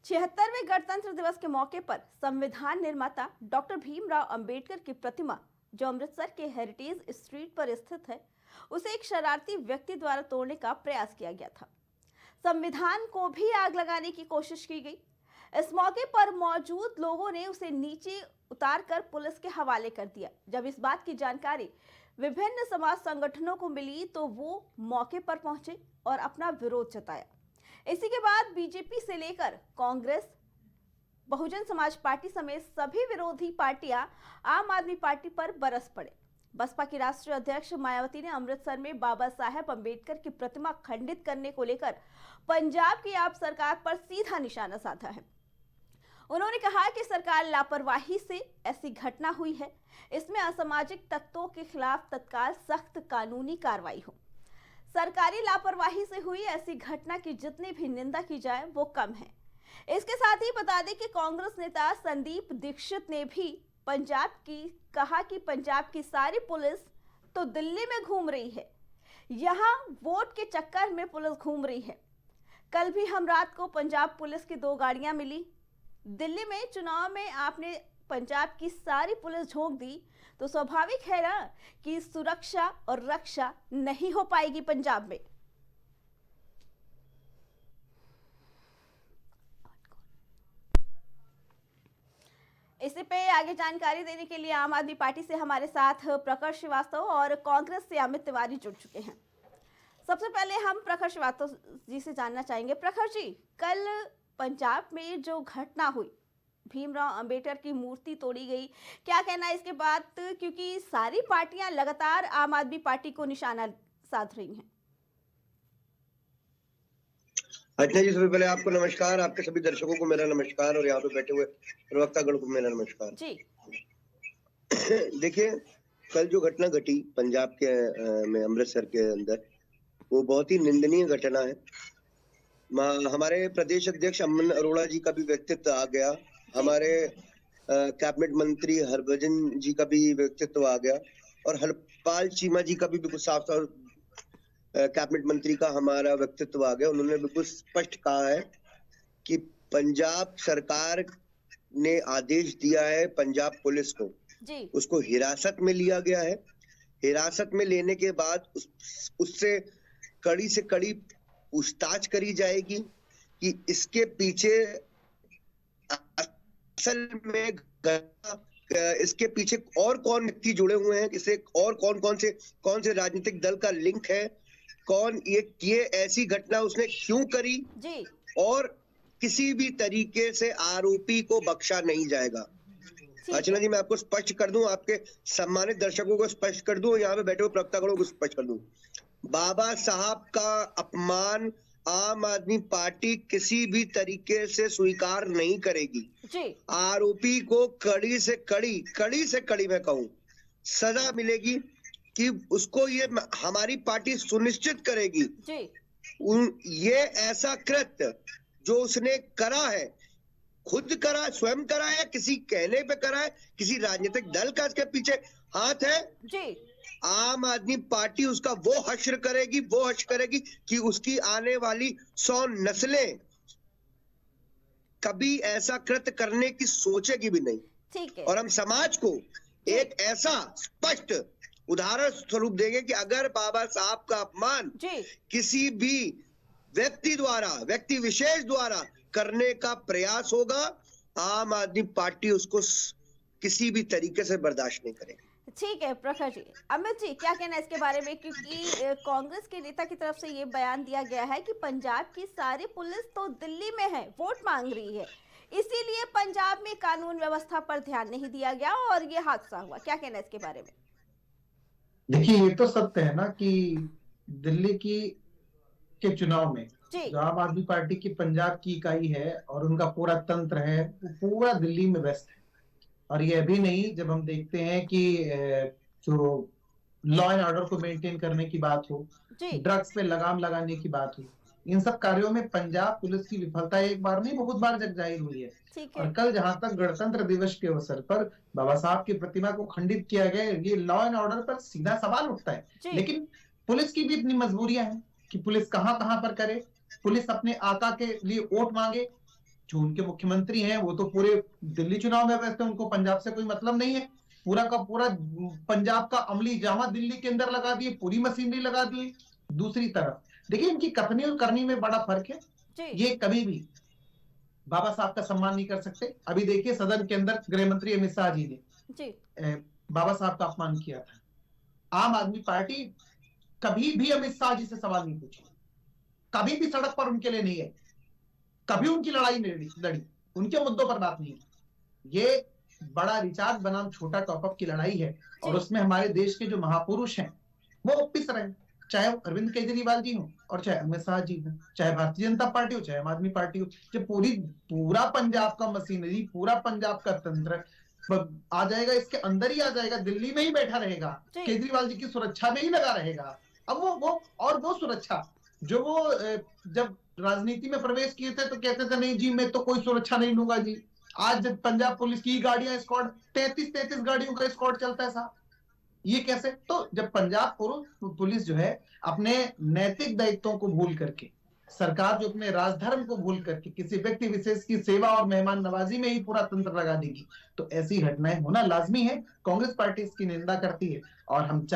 76वें गणतंत्र दिवस के मौके पर संविधान निर्माता डॉक्टर भीमराव अंबेडकर की प्रतिमा, जो अमृतसर के हेरिटेज स्ट्रीट पर स्थित है, उसे एक शरारती व्यक्ति द्वारा तोड़ने का प्रयास किया गया था। संविधान को भी आग लगाने की कोशिश की गई। इस मौके पर मौजूद लोगों ने उसे नीचे उतारकर पुलिस के हवाले कर दिया। जब इस बात की जानकारी विभिन्न समाज संगठनों को मिली तो वो मौके पर पहुंचे और अपना विरोध जताया। इसी के बाद बीजेपी से लेकर कांग्रेस, बहुजन समाज पार्टी समेत सभी विरोधी पार्टियां आम आदमी पार्टी पर बरस पड़े। बसपा की राष्ट्रीय अध्यक्ष मायावती ने अमृतसर में बाबा साहेब अंबेडकर की प्रतिमा खंडित करने को लेकर पंजाब की आप सरकार पर सीधा निशाना साधा है। उन्होंने कहा कि सरकार लापरवाही से ऐसी घटना हुई है, इसमें असामाजिक तत्वों के खिलाफ तत्काल सख्त कानूनी कार्रवाई हो। सरकारी लापरवाही से हुई ऐसी घटना की जितनी भी निंदा की जाए वो कम है। इसके साथ ही बता दें कि कांग्रेस नेता संदीप दीक्षित ने भी कहा कि पंजाब की सारी पुलिस तो दिल्ली में घूम रही है, यहाँ वोट के चक्कर में पुलिस घूम रही है। कल भी हम रात को पंजाब पुलिस की 2 गाड़ियां मिली। दिल्ली में चुनाव में आपने पंजाब की सारी पुलिस झोंक दी तो स्वाभाविक है ना कि सुरक्षा और रक्षा नहीं हो पाएगी पंजाब में। इसी पे आगे जानकारी देने के लिए आम आदमी पार्टी से हमारे साथ प्रखर श्रीवास्तव और कांग्रेस से अमित तिवारी जुड़ चुके हैं। सबसे पहले हम प्रखर श्रीवास्तव जी से जानना चाहेंगे। प्रखर जी, कल पंजाब में जो घटना हुई, भीमराव अंबेडकर की मूर्ति तोड़ी गई, क्या कहना है इसके बाद, क्योंकि सारी पार्टियां लगातार आम आदमी पार्टी को निशाना साध रही हैं। अच्छा जी, सबसे पहले आपको नमस्कार, आपके सभी दर्शकों को मेरा नमस्कार और यहाँ पे बैठे हुए प्रवक्तागण को मेरा नमस्कार जी। देखिए, कल जो घटना घटी पंजाब के में अमृतसर के अंदर, वो बहुत ही निंदनीय घटना है। हमारे प्रदेश अध्यक्ष अमन अरोड़ा जी का भी व्यक्तित्व आ गया, हमारे कैबिनेट मंत्री हरभजन जी का भी व्यक्तित्व आ गया और हरपाल चीमा जी का भी बिल्कुल साफ साफ कैबिनेट मंत्री का हमारा व्यक्तित्व आ गया। उन्होंने बिल्कुल स्पष्ट कहा है कि पंजाब सरकार ने आदेश दिया है पंजाब पुलिस को जी। उसको हिरासत में लिया गया है। हिरासत में लेने के बाद उससे कड़ी से कड़ी पूछताछ करी जाएगी कि इसके पीछे असल में इसके पीछे और कौन व्यक्ति जुड़े हुए हैं, इसे और कौन से राजनीतिक दल का लिंक है, कौन ये ऐसी घटना उसने क्यों करी जी। और किसी भी तरीके से आरोपी को बख्शा नहीं जाएगा। अर्चना जी, मैं आपको स्पष्ट कर दूं, आपके सम्मानित दर्शकों को स्पष्ट कर दूं, यहाँ पे बैठे हुए प्रवक्तागणों को स्पष्ट कर दूं, बाबा साहब का अपमान आम आदमी पार्टी किसी भी तरीके से स्वीकार नहीं करेगी जी। आरोपी को कड़ी से कड़ी मैं कहूं सजा मिलेगी कि उसको ये हमारी पार्टी सुनिश्चित करेगी जी। ये ऐसा कृत्य जो उसने करा है, खुद करा, स्वयं करा है, किसी कहने पे करा है, किसी राजनीतिक दल का इसके पीछे हाथ है जी। आम आदमी पार्टी उसका वो हश्र करेगी कि उसकी आने वाली 100 नस्लें कभी ऐसा कृत्य करने की सोचेगी भी नहीं। ठीक है। और हम समाज को एक ऐसा स्पष्ट उदाहरण स्वरूप देंगे कि अगर बाबा साहब का अपमान किसी भी व्यक्ति विशेष द्वारा करने का प्रयास होगा, आम आदमी पार्टी उसको किसी भी तरीके से बर्दाश्त नहीं करेगी। ठीक है प्रखर जी। अमित जी, क्या कहना है इसके बारे में, क्योंकि कांग्रेस के नेता की तरफ से ये बयान दिया गया है कि पंजाब की सारी पुलिस तो दिल्ली में है, वोट मांग रही है, इसीलिए पंजाब में कानून व्यवस्था पर ध्यान नहीं दिया गया और ये हादसा हुआ। क्या कहना है इसके बारे में? देखिए, ये तो सत्य है ना कि दिल्ली के चुनाव में जो आम आदमी पार्टी की पंजाब की इकाई है और उनका पूरा तंत्र है, वो पूरा दिल्ली में व्यस्त है। और ये अभी नहीं, जब हम देखते हैं कि जो लॉ एंड ऑर्डर को मेंटेन करने की बात हो, ड्रग्स पे लगाम लगाने की बात हो, इन सब कार्यों में पंजाब पुलिस की विफलता एक बार नहीं बहुत बार जग जाहिर हुई है। और कल जहां तक गणतंत्र दिवस के अवसर पर बाबा साहब की प्रतिमा को खंडित किया गया, ये लॉ एंड ऑर्डर पर सीधा सवाल उठता है। लेकिन पुलिस की भी इतनी मजबूरियां हैं कि पुलिस कहां पर करे, पुलिस अपने आका के लिए वोट मांगे, जो उनके मुख्यमंत्री हैं वो तो पूरे दिल्ली चुनाव में व्यस्त हैं, उनको पंजाब से कोई मतलब नहीं है। पूरा का पूरा पंजाब का अमली जामा दिल्ली के अंदर लगा दिए, पूरी मशीनरी लगा दी। दूसरी तरफ देखिए इनकी कथनी और करनी में बड़ा फर्क है। ये कभी भी बाबा साहब का सम्मान नहीं कर सकते। अभी देखिए सदन के अंदर गृह मंत्री अमित शाह जी ने बाबा साहब का अपमान किया था। आम आदमी पार्टी कभी भी अमित शाह जी से सवाल नहीं पूछी, कभी भी सड़क पर उनके लिए नहीं है, कभी उनकी लड़ाई नहीं लड़ी, उनके मुद्दों पर बात नहीं। ये बड़ा रिचार्ज बनाम छोटा टॉपअप की लड़ाई है और उसमें हमारे देश के जो महापुरुष हैं वो पिस रहे हैं, चाहे अरविंद केजरीवाल जी हो और चाहे अमित शाह जी हो, चाहे भारतीय जनता पार्टी हो, चाहे आम आदमी पार्टी हो। जब पूरा पंजाब का मशीनरी, पूरा पंजाब का तंत्र आ जाएगा, इसके अंदर ही आ जाएगा, दिल्ली में ही बैठा रहेगा, केजरीवाल जी की सुरक्षा में ही लगा रहेगा। अब वो सुरक्षा जो वो जब राजनीति में प्रवेश किए थे तो कहते थे नहीं जी मैं तो कोई सुरक्षा नहीं लूंगा जी। आज जब पंजाब पुलिस की गाड़ियां स्क्वाड 33 गाड़ियों का स्क्वाड चलता है साहब, ये कैसे? तो जब पंजाब पुलिस जो है अपने नैतिक दायित्वों को भूल करके, सरकार जो अपने राजधर्म को भूल करके किसी व्यक्ति विशेष की सेवा और मेहमान नवाजी में ही पूरा तंत्र लगा देगी तो ऐसी घटनाएं होना लाजमी है। कांग्रेस पार्टी इसकी निंदा करती है और हम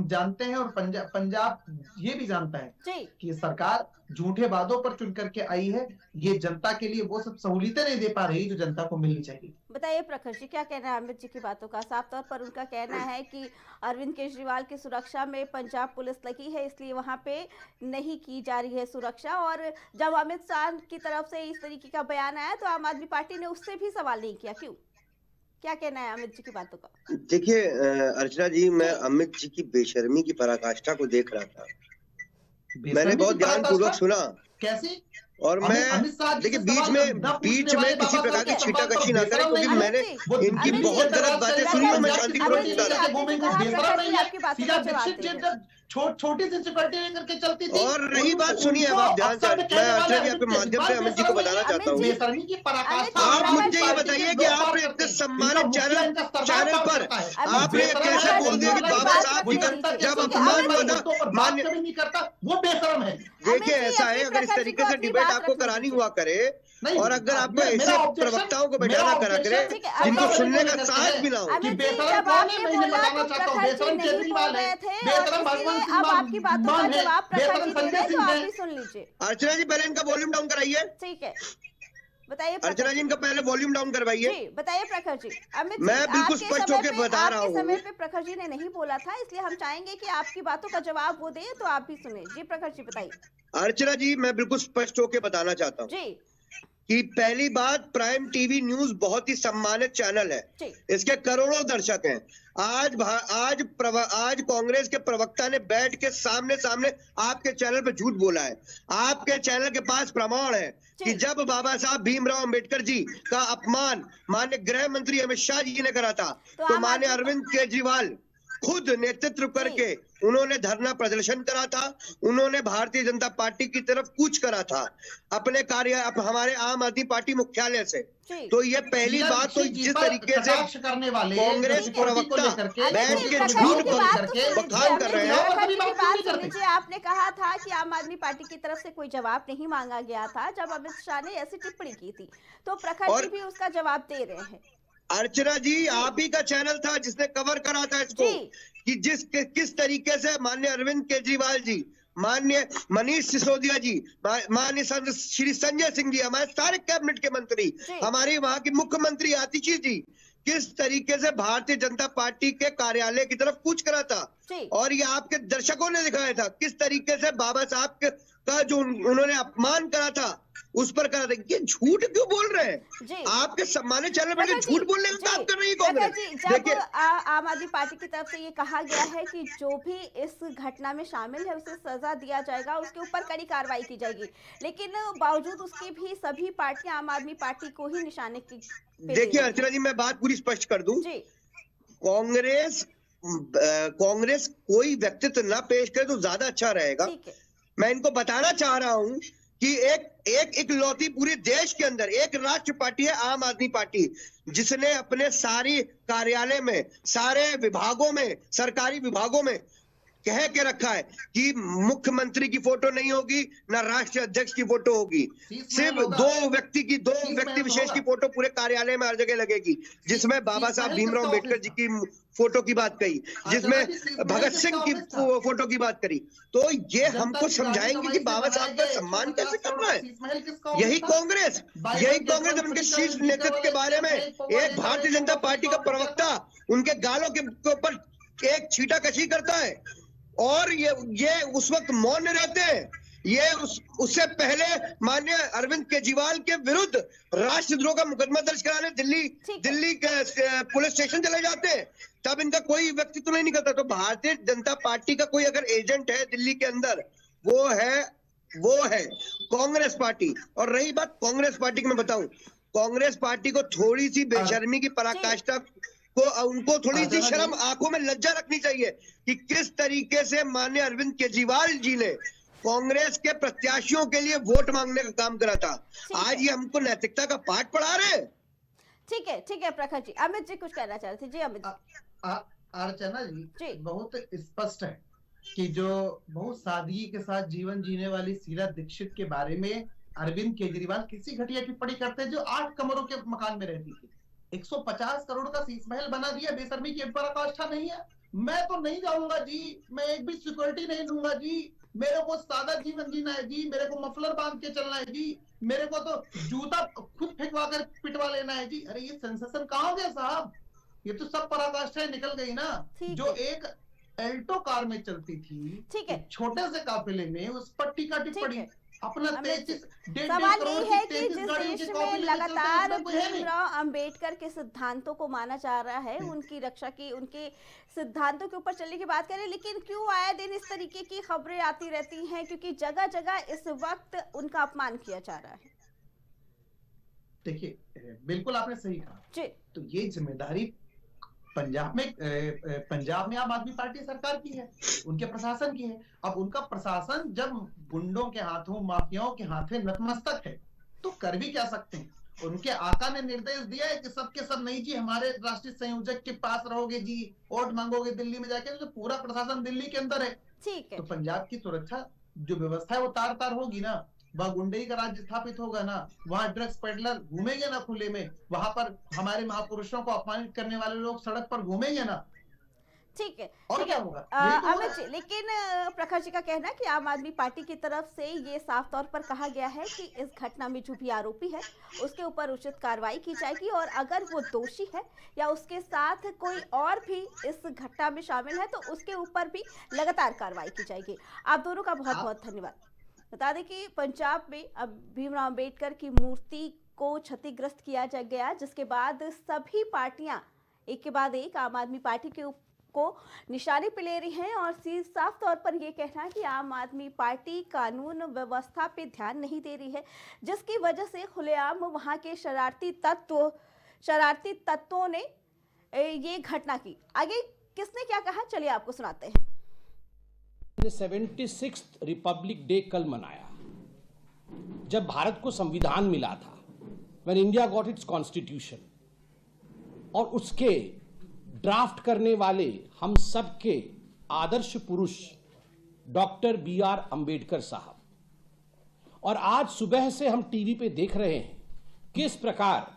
जानते हैं और पंजाब ये भी जानता है कि सरकार झूठे वादों पर चुन करके आई है। ये जनता के लिए वो सब सहूलियतें नहीं दे पा रही जो जनता को मिलनी चाहिए। बताइए प्रखर जी, क्या कहना है अमित जी की बातों का? साफ तौर पर उनका कहना है कि अरविंद केजरीवाल की सुरक्षा में पंजाब पुलिस लगी है, इसलिए वहां पे नहीं की जा रही है सुरक्षा। और जब अमित शाह की तरफ से इस तरीके का बयान आया तो आम आदमी पार्टी ने उससे भी सवाल नहीं किया, क्यों? क्या कहना है अमित जी की बातों का? देखिए अर्चना जी, मैं अमित जी की बेशर्मी की पराकाष्ठा को देख रहा था, मैंने बहुत ध्यानपूर्वक सुना। कैसी? और मैं देखिए बीच में किसी प्रकार की छीटाकशी ना करें, क्योंकि मैंने इनकी बहुत गलत बातें सुनी और मैं शांतिपूर्वक छोटी सी सिक्योरिटी लेकर के चलती थी। और रही बात सुनिए अब आप ध्यान से, मैं अर्चना जी आपके माध्यम से अमित जी को बताना चाहता हूँ। आप मुझे ये बताइए कि आपने अपने सम्मानित चैनल पर आपने कैसे बोल दिया कि बाबा साहब जी का जब अपमान हुआ मान्य नहीं करता, वो बेशरम है। देखिए ऐसा है, अगर इस तरीके से डिबेट आपको करानी हुआ करे और अगर आपको ऐसे प्रवक्ताओं को बैठाना करा करे जिनको सुनने का साहस भी ना हो। अब आपकी बातों का जवाब प्रखर जी दे रहे हैं, तो आप भी सुन लीजिए। अर्चना जी पहले इनका वॉल्यूम डाउन कराइए। ठीक है, बताइए अर्चना जी, इनका पहले वॉल्यूम डाउन करवाइए। बताइए प्रखर जी। अमित मैं बिल्कुल स्पष्ट होकर बता रहा हूँ। समय पे प्रखर जी ने नहीं बोला था, इसलिए हम चाहेंगे कि आपकी बातों का जवाब वो दे, तो आप भी सुने। जी प्रखर जी बताइए। अर्चना जी, मैं बिल्कुल स्पष्ट होकर बताना चाहता हूँ कि पहली बात, प्राइम टीवी न्यूज बहुत ही सम्मानित चैनल है, इसके करोड़ों दर्शक हैं। आज कांग्रेस के प्रवक्ता ने बैठ के सामने आपके चैनल पे झूठ बोला है। आपके चैनल के पास प्रमाण है कि जब बाबा साहब भीमराव अंबेडकर जी का अपमान माननीय गृह मंत्री अमित शाह जी ने करा था तो माननीय अरविंद केजरीवाल खुद नेतृत्व करके उन्होंने धरना प्रदर्शन करा था, उन्होंने भारतीय जनता पार्टी की तरफ कूच करा था अपने हमारे आम आदमी पार्टी मुख्यालय से। तो ये पहली बात, तो जिस तरीके से कांग्रेस प्रवक्ता बैठ के झूठ बखान कर रहे हैं। आपने कहा था कि आम आदमी पार्टी की तरफ से कोई जवाब नहीं मांगा गया था जब अमित शाह ने ऐसी टिप्पणी की थी, तो प्रखर जी भी उसका जवाब दे रहे हैं। अर्चना जी, आप ही का चैनल था जिसने कवर करा था इसको कि किस तरीके से माननीय अरविंद केजरीवाल जी, माननीय मनीष सिसोदिया जी, माननीय श्री संजय सिंह जी, हमारे सारे कैबिनेट के मंत्री, हमारी वहां की मुख्यमंत्री आतिशी जी, किस तरीके से भारतीय जनता पार्टी के कार्यालय की तरफ कूच करा था। और ये आपके दर्शकों ने दिखाया था किस तरीके से बाबा साहब का जो उन्होंने अपमान करा था उस पर करा था। ये झूठ क्यों बोल रहे हैं? आपके सम्मानित चैनल पर झूठ बोलने का काम कर रही है कांग्रेस। देखिए, आम आदमी पार्टी की तरफ से ये कहा गया है कि जो भी इस घटना में शामिल है उसे सजा दिया जाएगा, उसके ऊपर कड़ी कार्रवाई की जाएगी, लेकिन बावजूद उसके भी सभी पार्टियां आम आदमी पार्टी को ही निशाने की। देखिए अर्चना जी, मैं बात पूरी स्पष्ट कर दूं। कांग्रेस कोई व्यक्तित्व ना पेश करे तो ज्यादा अच्छा रहेगा। मैं इनको बताना चाह रहा हूं कि एक इकलौती पूरे देश के अंदर एक राष्ट्र पार्टी है आम आदमी पार्टी, जिसने अपने सारी कार्यालय में, सारे विभागों में, सरकारी विभागों में कह के रखा है कि मुख्यमंत्री की फोटो नहीं होगी, ना राष्ट्रीय अध्यक्ष की फोटो होगी, सिर्फ दो व्यक्ति व्यक्ति विशेष की फोटो पूरे कार्यालय में हर जगह लगेगी, जिसमें बाबा साहब भीमराव अम्बेडकर जी की फोटो की बात कही, जिसमें भगत सिंह की फोटो की बात करी। तो ये हमको समझाएंगे कि बाबा साहब का सम्मान कैसे करना है। यही कांग्रेस उनके शीर्ष नेतृत्व के बारे में एक भारतीय जनता पार्टी का प्रवक्ता उनके गालों के ऊपर एक छींटाकशी करता है और ये उस वक्त मौन रहते हैं। ये उससे पहले माननीय अरविंद केजरीवाल के विरुद्ध राष्ट्रद्रोह का मुकदमा दर्ज कराने दिल्ली पुलिस स्टेशन चले जाते हैं, तब इनका कोई व्यक्तित्व नहीं निकलता। तो भारतीय जनता पार्टी का कोई अगर एजेंट है दिल्ली के अंदर, वो है कांग्रेस पार्टी। और रही बात कांग्रेस पार्टी की, मैं बताऊं, कांग्रेस पार्टी को थोड़ी सी बेशर्मी की पराकाष्ठा को उनको थोड़ी सी शर्म, आंखों में लज्जा रखनी चाहिए कि किस तरीके से माननीय अरविंद केजरीवाल जी ने कांग्रेस के प्रत्याशियों के लिए वोट मांगने का काम करा था। आज ये हमको नैतिकता का पाठ पढ़ा रहे हैं। ठीक है प्रखर जी। अमित जी कुछ कहना चाह रहे थे। जी अमित अर्चना जी, बहुत स्पष्ट है कि जो बहुत सादगी के साथ जीवन जीने वाली शीला दीक्षित के बारे में अरविंद केजरीवाल किसी घटिया टिप्पणी करते हैं, जो 8 कमरों के मकान में रहती थी। 150 करोड़ का शीश महल बना दिया, बेशर्मी की पराकाष्ठा नहीं है। मैं तो नहीं जाऊंगा जी, मैं एक भी सिक्योरिटी नहीं दूंगा जी, मेरे को सादा जीवन जीना है जी, मेरे को मफलर बांध के चलना है जी, मेरे को तो जूता खुद फेंकवा कर पिटवा लेना है जी। अरे ये सेंसेशन कहाँ हो गया साहब? ये तो सब पराकाष्ठाएं निकल गई ना। जो एक एल्टो कार में चलती थी, छोटे से काफिले में, उस पर टीका टिप्पणी अपना सवाल ये है कि जिस देश में लगातार भीमराव अंबेडकर के सिद्धांतों को माना जा रहा है, उनकी रक्षा की, उनके सिद्धांतों के ऊपर चलने की बात करें, लेकिन क्यों आए दिन इस तरीके की खबरें आती रहती हैं? क्योंकि जगह जगह इस वक्त उनका अपमान किया जा रहा है। देखिए, बिल्कुल आपने सही कहा। तो ये जिम्मेदारी पंजाब में आम आदमी पार्टी सरकार की है, उनके प्रशासन की है। अब उनका प्रशासन जब गुंडों के हाथों, माफियाओं के हाथों नतमस्तक है, तो कर भी क्या सकते हैं? उनके आका ने निर्देश दिया है कि सबके सब नहीं जी, हमारे राष्ट्रीय संयोजक के पास रहोगे जी, वोट मांगोगे दिल्ली में जाके, तो पूरा प्रशासन दिल्ली के अंदर है। तो पंजाब की सुरक्षा जो व्यवस्था है वो तार तार होगी ना। वहां गुंडई का राज्य स्थापित होगा ना, वहां ड्रग्स पेडलर घूमेंगे ना खुले में, वहां पर हमारे महापुरुषों को अपमानित करने वाले लोग सड़क पर घूमेंगे ना। ठीक है, और क्या होगा? अमित जी, लेकिन प्रखर जी का कहना है कि आम आदमी पार्टी की तरफ से ये साफ तौर पर कहा गया है कि इस घटना में जो भी आरोपी है उसके ऊपर उचित कार्रवाई की जाएगी, और अगर वो दोषी है या उसके साथ कोई और भी इस घटना में शामिल है तो उसके ऊपर भी लगातार कार्रवाई की जाएगी। आप दोनों का बहुत बहुत धन्यवाद। बता दें कि पंजाब में अब भीमराव अंबेडकर की मूर्ति को क्षतिग्रस्त किया गया, जिसके बाद सभी पार्टियां एक के बाद एक आम आदमी पार्टी को निशाने पे ले रही हैं, और साफ तौर पर यह कहना है कि आम आदमी पार्टी कानून व्यवस्था पे ध्यान नहीं दे रही है, जिसकी वजह से खुलेआम वहां के शरारती तत्वों ने ये घटना की। आगे किसने क्या कहा, चलिए आपको सुनाते हैं। 76th रिपब्लिक डे कल मनाया, जब भारत को संविधान मिला था, when India got its constitution, और उसके ड्राफ्ट करने वाले हम सब के आदर्श पुरुष डॉक्टर B.R. अंबेडकर साहब। और आज सुबह से हम टीवी पे देख रहे हैं किस प्रकार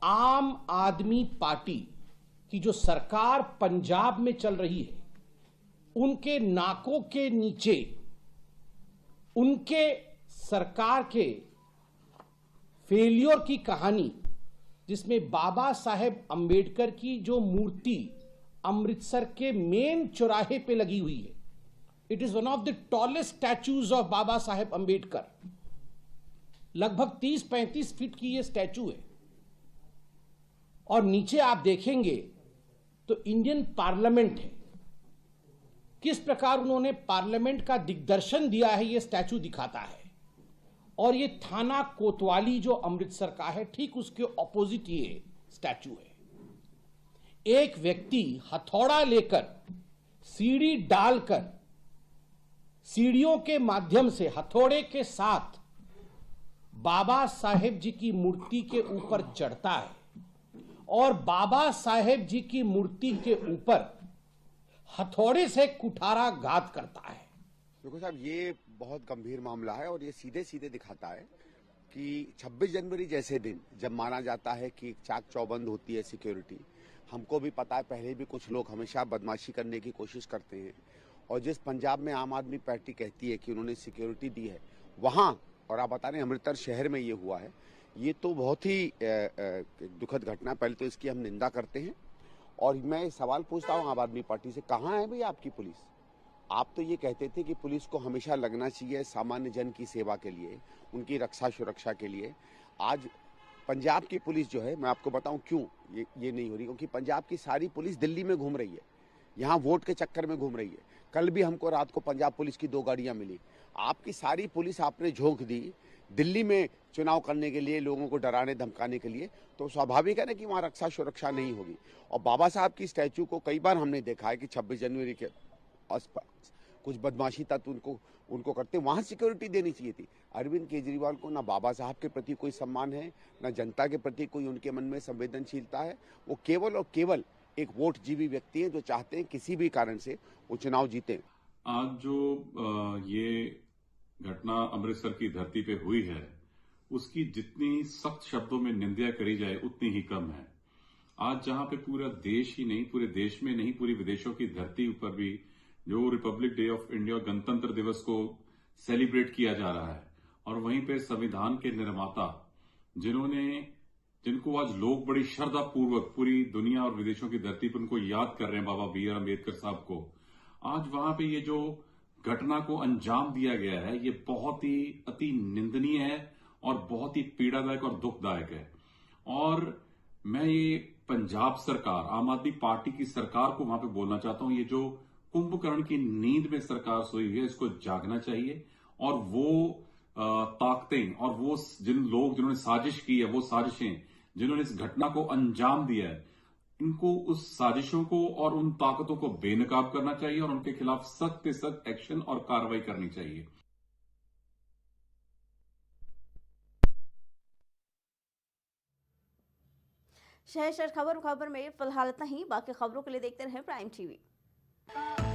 आम आदमी पार्टी की जो सरकार पंजाब में चल रही है, उनके नाकों के नीचे उनके सरकार के फेलियर की कहानी, जिसमें बाबा साहेब अंबेडकर की जो मूर्ति अमृतसर के मेन चौराहे पे लगी हुई है, it is one of the tallest statues of Baba Saheb Ambedkar. लगभग 30-35 फीट की ये स्टैचू है, और नीचे आप देखेंगे तो इंडियन पार्लियामेंट है। किस प्रकार उन्होंने पार्लियामेंट का दिग्दर्शन दिया है ये स्टैचू दिखाता है। और ये थाना कोतवाली जो अमृतसर का है, ठीक उसके ऑपोजिट ये स्टैचू है। एक व्यक्ति हथौड़ा लेकर सीढ़ी डालकर सीढ़ियों के माध्यम से हथौड़े के साथ बाबा साहेब जी की मूर्ति के ऊपर चढ़ता है, और बाबा साहेब जी की मूर्ति के ऊपर हथौड़े से कुठारा घात करता है। देखो साहब, ये बहुत गंभीर मामला है और ये सीधे सीधे दिखाता है कि 26 जनवरी जैसे दिन जब माना जाता है कि चाक चौबंद होती है सिक्योरिटी, हमको भी पता है पहले भी कुछ लोग हमेशा बदमाशी करने की कोशिश करते हैं, और जिस पंजाब में आम आदमी पार्टी कहती है कि उन्होंने सिक्योरिटी दी है वहाँ, और आप बता रहे हैं अमृतसर शहर में ये हुआ है, ये तो बहुत ही दुखद घटना। पहले तो इसकी हम निंदा करते हैं, और मैं सवाल पूछता हूँ आम आदमी पार्टी से, कहाँ है भाई आपकी पुलिस? आप तो ये कहते थे कि पुलिस को हमेशा लगना चाहिए सामान्य जन की सेवा के लिए, उनकी रक्षा सुरक्षा के लिए। आज पंजाब की पुलिस जो है, मैं आपको बताऊं क्यों ये नहीं हो रही, क्योंकि पंजाब की सारी पुलिस दिल्ली में घूम रही है, यहाँ वोट के चक्कर में घूम रही है। कल भी हमको रात को पंजाब पुलिस की 2 गाड़ियां मिली। आपकी सारी पुलिस आपने झोंक दी दिल्ली में चुनाव करने के लिए, लोगों को डराने धमकाने के लिए, तो स्वाभाविक है ना कि वहाँ रक्षा सुरक्षा नहीं होगी। और बाबा साहब की स्टैचू को कई बार हमने देखा है कि 26 जनवरी के आसपास कुछ बदमाशी तत्व उनको करते, वहां सिक्योरिटी देनी चाहिए थी। अरविंद केजरीवाल को ना बाबा साहब के प्रति कोई सम्मान है, ना जनता के प्रति कोई उनके मन में संवेदनशीलता है। वो केवल और केवल एक वोट जीवी व्यक्ति है जो चाहते हैं किसी भी कारण से वो चुनाव जीते। आज जो ये घटना अमृतसर की धरती पे हुई है, उसकी जितनी सख्त शब्दों में निंदा करी जाए उतनी ही कम है। आज जहां पे पूरा देश ही नहीं, पूरे देश में नहीं, पूरी विदेशों की धरती ऊपर भी जो रिपब्लिक डे ऑफ इंडिया, गणतंत्र दिवस को सेलिब्रेट किया जा रहा है, और वहीं पे संविधान के निर्माता जिनको आज लोग बड़ी श्रद्धा पूर्वक पूरी दुनिया और विदेशों की धरती पर उनको याद कर रहे हैं, बाबा बी आर अम्बेडकर साहब को, आज वहां पे ये जो घटना को अंजाम दिया गया है, ये बहुत ही अति निंदनीय है और बहुत ही पीड़ादायक और दुखदायक है। और मैं ये पंजाब सरकार, आम आदमी पार्टी की सरकार को वहां पे बोलना चाहता हूं, ये जो कुंभकर्ण की नींद में सरकार सोई हुई है, इसको जागना चाहिए। और वो ताकतें और वो जिन्होंने साजिश की है, वो साजिशें जिन्होंने इस घटना को अंजाम दिया है, इनको उस साजिशों को और उन ताकतों को बेनकाब करना चाहिए और उनके खिलाफ सख्त से सख्त एक्शन और कार्रवाई करनी चाहिए। शहर खबर में फिलहाल इतना ही। बाकी खबरों के लिए देखते रहें प्राइम टीवी।